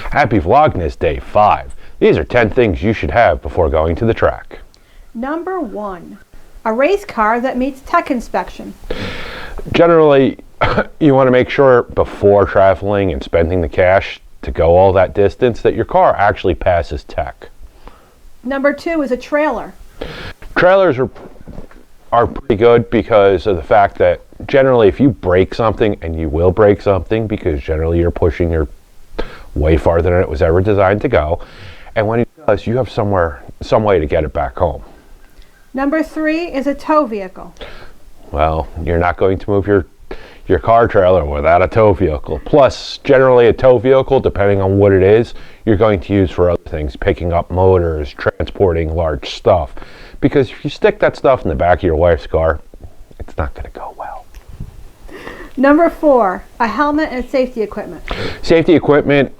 Happy Vlogmas Day 5. These are 10 things you should have before going to the track. Number 1. A race car that meets tech inspection. Generally, you want to make sure before traveling and spending the cash to go all that distance that your car actually passes tech. Number 2 is a trailer. Trailers are pretty good because of the fact that generally if you break something, and you will break something because generally you're pushing your way farther than it was ever designed to go, and when it does, you have some way to get it back home. Number 3 is a tow vehicle. Well, you're not going to move your car trailer without a tow vehicle. Plus, generally a tow vehicle, depending on what it is, you're going to use for other things, picking up motors, transporting large stuff. Because if you stick that stuff in the back of your wife's car, it's not going to go well. Number 4, a helmet and safety equipment. Safety equipment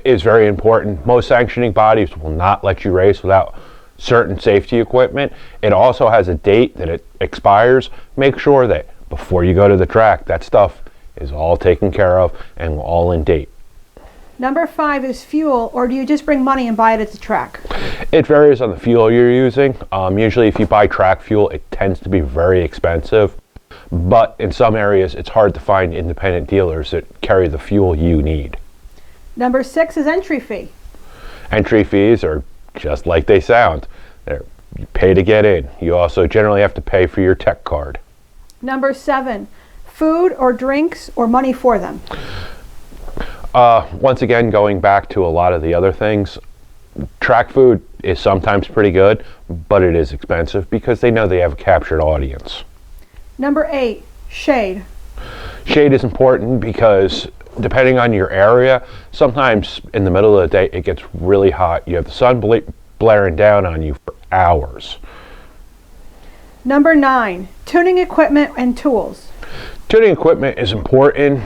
is very important. Most sanctioning bodies will not let you race without certain safety equipment. It also has a date that it expires. Make sure that before you go to the track, that stuff is all taken care of and all in date. Number 5 is fuel, or do you just bring money and buy it at the track? It varies on the fuel you're using. Usually if you buy track fuel, it tends to be very expensive. But in some areas, it's hard to find independent dealers that carry the fuel you need. Number 6 is entry fee. Entry fees are just like they sound. You pay to get in. You also generally have to pay for your tech card. Number 7, food or drinks or money for them. Once again, going back to a lot of the other things, track food is sometimes pretty good, but it is expensive because they know they have a captured audience. Number 8, shade. Shade is important because depending on your area, sometimes in the middle of the day it gets really hot. You have the sun blaring down on you for hours. Number 9, tuning equipment and tools. Tuning equipment is important.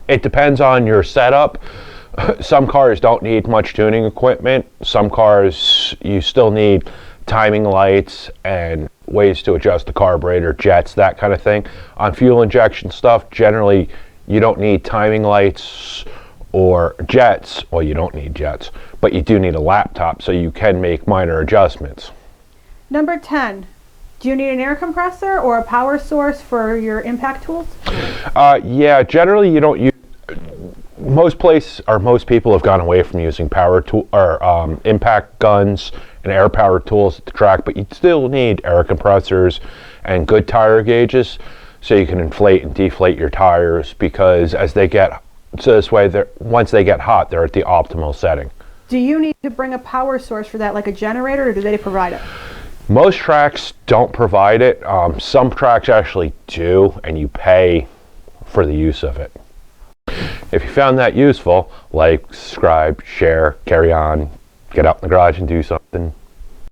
It depends on your setup. Some cars don't need much tuning equipment. Some cars you still need timing lights and ways to adjust the carburetor, jets, that kind of thing. On fuel injection stuff, generally you don't need timing lights or jets. Well, you don't need jets, but you do need a laptop so you can make minor adjustments. Number 10, do you need an air compressor or a power source for your impact tools? Yeah, generally you don't use. Most people have gone away from using power tool or impact guns and air power tools at the track, but you still need air compressors and good tire gauges so you can inflate and deflate your tires, because as they get once they get hot, they're at the optimal setting. Do you need to bring a power source for that, like a generator, or do they provide it? Most tracks don't provide it. Some tracks actually do, and you pay for the use of it. If you found that useful, like, subscribe, share, carry on, get out in the garage and do something.